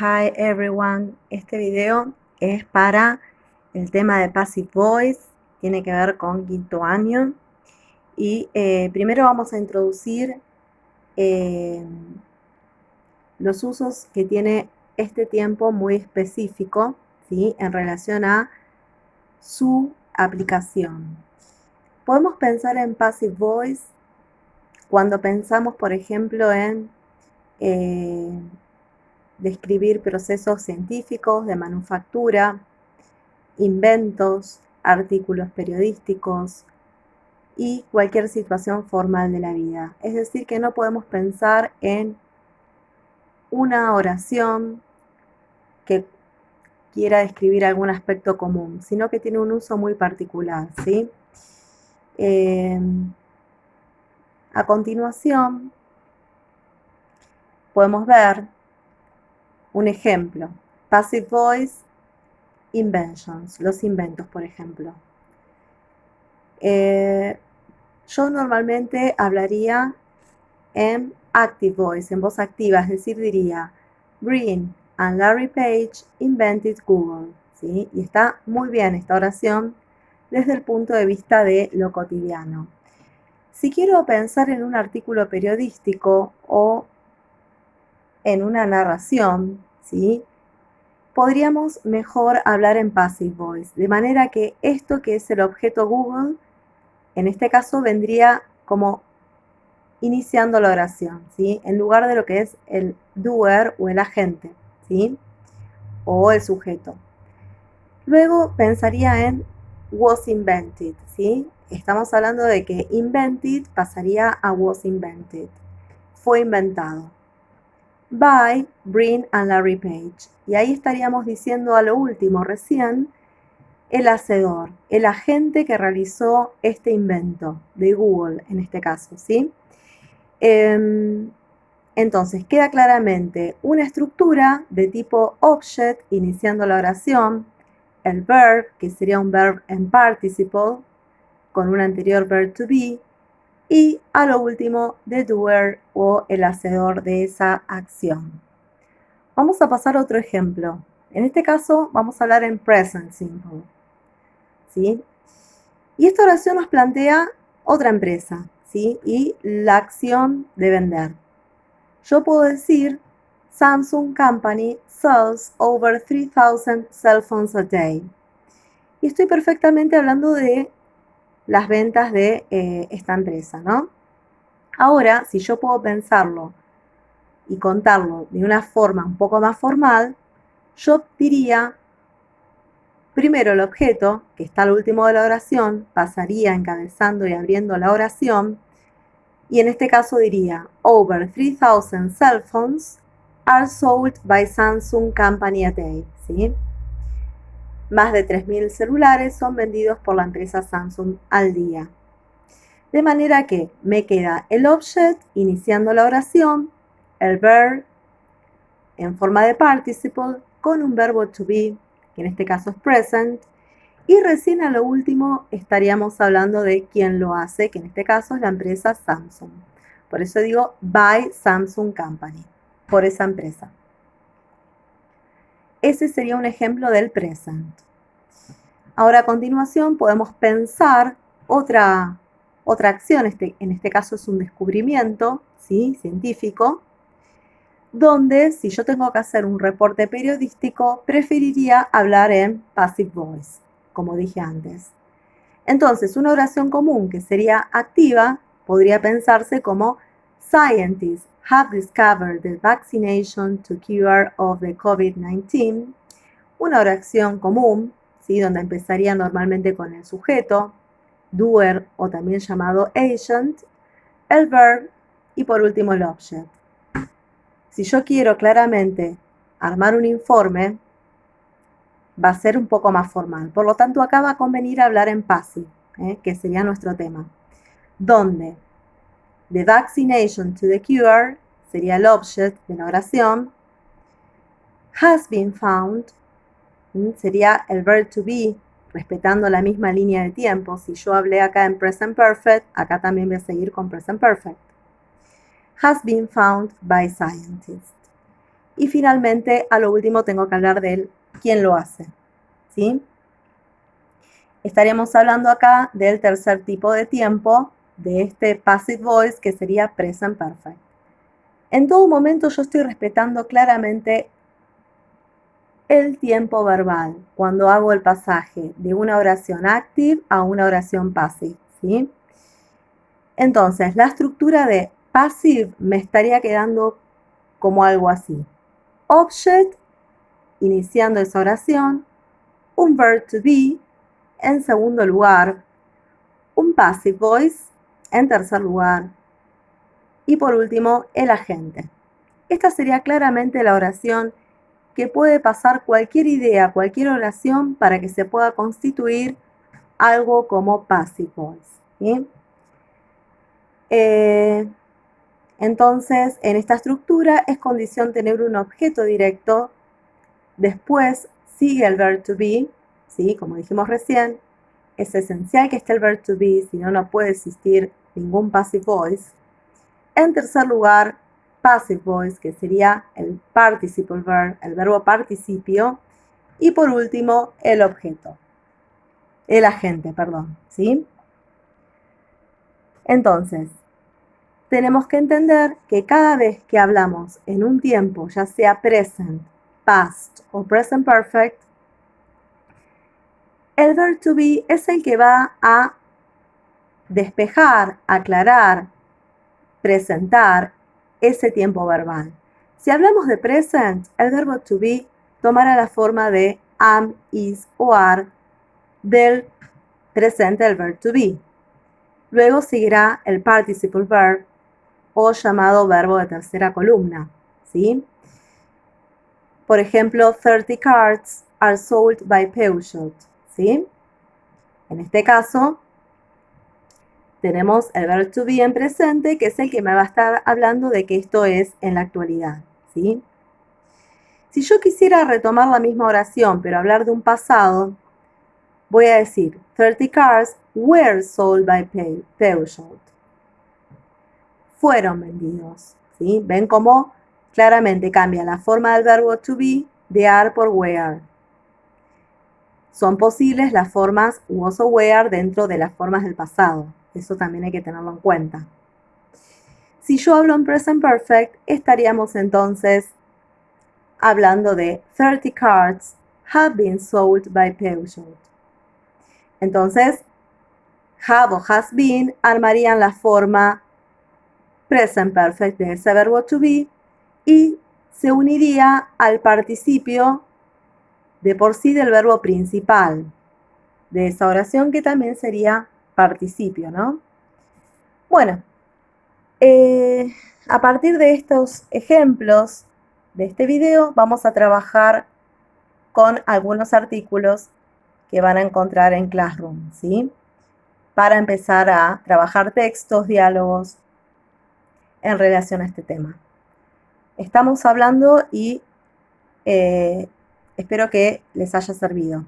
Hi everyone, este video es para el tema de Passive Voice, tiene que ver con quinto año y primero vamos a introducir eh, los usos que tiene este tiempo muy específico, ¿sí? En relación a su aplicación. Podemos pensar en Passive Voice cuando pensamos, por ejemplo, en describir procesos científicos de manufactura, inventos, artículos periodísticos y cualquier situación formal de la vida. Es decir, que no podemos pensar en una oración que quiera describir algún aspecto común, sino que tiene un uso muy particular, ¿sí? A continuación, podemos ver un ejemplo. Passive Voice Inventions, los inventos, por ejemplo. Yo normalmente hablaría en active voice, en voz activa, es decir, diría Brin and Larry Page invented Google, ¿sí? Y está muy bien esta oración desde el punto de vista de lo cotidiano. Si quiero pensar en un artículo periodístico o en una narración, ¿sí? Podríamos mejor hablar en passive voice, de manera que esto que es el objeto Google, en este caso vendría como iniciando la oración, ¿sí? En lugar de lo que es el doer o el agente, ¿sí? O el sujeto. Luego pensaría en was invented, ¿sí? Estamos hablando de que invented pasaría a was invented. Fue inventado. By Brin and Larry Page. Y ahí estaríamos diciendo a lo último recién el hacedor, el agente que realizó este invento de Google en este caso, ¿sí? Entonces queda claramente una estructura de tipo object iniciando la oración, el verb, que sería un verb en participle, con un anterior verb to be, y a lo último, the doer o el hacedor de esa acción. Vamos a pasar a otro ejemplo. En este caso vamos a hablar en present simple, ¿sí? Y esta oración nos plantea otra empresa, ¿sí? Y la acción de vender. Yo puedo decir Samsung Company sells over 3,000 cell phones a day. Y estoy perfectamente hablando de las ventas de esta empresa, ¿no? Ahora, si yo puedo pensarlo y contarlo de una forma un poco más formal, yo diría, primero el objeto, que está al último de la oración, pasaría encabezando y abriendo la oración, y en este caso diría, over 3,000 cell phones are sold by Samsung Company a day, ¿sí? Más de 3.000 celulares son vendidos por la empresa Samsung al día. De manera que me queda el object iniciando la oración, el verb en forma de participle con un verbo to be, que en este caso es present, y recién a lo último estaríamos hablando de quién lo hace, que en este caso es la empresa Samsung. Por eso digo by Samsung Company, por esa empresa. Ese sería un ejemplo del present. Ahora a continuación podemos pensar otra acción, en este caso es un descubrimiento, ¿sí? Científico, donde si yo tengo que hacer un reporte periodístico, preferiría hablar en passive voice, como dije antes. Entonces, una oración común que sería activa podría pensarse como Scientists have discovered the vaccination to cure of the COVID-19. Una oración común, ¿sí? Donde empezaría normalmente con el sujeto, doer o también llamado agent, el verb y por último el object. Si yo quiero claramente armar un informe, va a ser un poco más formal. Por lo tanto, acá va a convenir hablar en passive, que sería nuestro tema. Donde the vaccination to the cure sería el object de la oración. Has been found sería el verb to be, respetando la misma línea de tiempo. Si yo hablé acá en present perfect, acá también voy a seguir con present perfect. Has been found by scientists. Y finalmente, a lo último, tengo que hablar de quién lo hace, ¿sí? Estaríamos hablando acá del tercer tipo de tiempo, de este passive voice, que sería present perfect. En todo momento yo estoy respetando claramente el tiempo verbal cuando hago el pasaje de una oración active a una oración passive, ¿sí? Entonces, la estructura de passive me estaría quedando como algo así. Object, iniciando esa oración, un verb to be, en segundo lugar, un passive voice, en tercer lugar, y por último, el agente. Esta sería claramente la oración que puede pasar cualquier idea, cualquier oración para que se pueda constituir algo como passive voice, ¿sí? Entonces, en esta estructura es condición tener un objeto directo, después sigue el verb to be, ¿sí? Como dijimos recién, es esencial que esté el verb to be, si no, no puede existir ningún passive voice. En tercer lugar, passive voice, que sería el participle verb, el verbo participio. Y por último, el objeto, el agente, perdón, ¿sí? Entonces, tenemos que entender que cada vez que hablamos en un tiempo, ya sea present, past o present perfect, el verb to be es el que va a despejar, aclarar, presentar ese tiempo verbal. Si hablamos de present, el verbo to be tomará la forma de am, is o are del presente del verb to be. Luego seguirá el participle verb o llamado verbo de tercera columna, ¿sí? Por ejemplo, 30 cards are sold by Peugeot, ¿sí? En este caso, tenemos el verbo to be en presente, que es el que me va a estar hablando de que esto es en la actualidad, ¿sí? Si yo quisiera retomar la misma oración, pero hablar de un pasado, voy a decir 30 cars were sold by Peugeot. Fueron vendidos, ¿sí? Ven cómo claramente cambia la forma del verbo to be de are por were. Son posibles las formas was o were dentro de las formas del pasado. Eso también hay que tenerlo en cuenta. Si yo hablo en present perfect, estaríamos entonces hablando de 30 cars have been sold by Peugeot. Entonces, have o has been armarían la forma present perfect de ese verbo to be y se uniría al participio de por sí del verbo principal de esa oración, que también sería participio, ¿no? Bueno, a partir de estos ejemplos de este video vamos a trabajar con algunos artículos que van a encontrar en Classroom, ¿sí? Para empezar a trabajar textos, diálogos en relación a este tema. Estamos hablando y espero que les haya servido.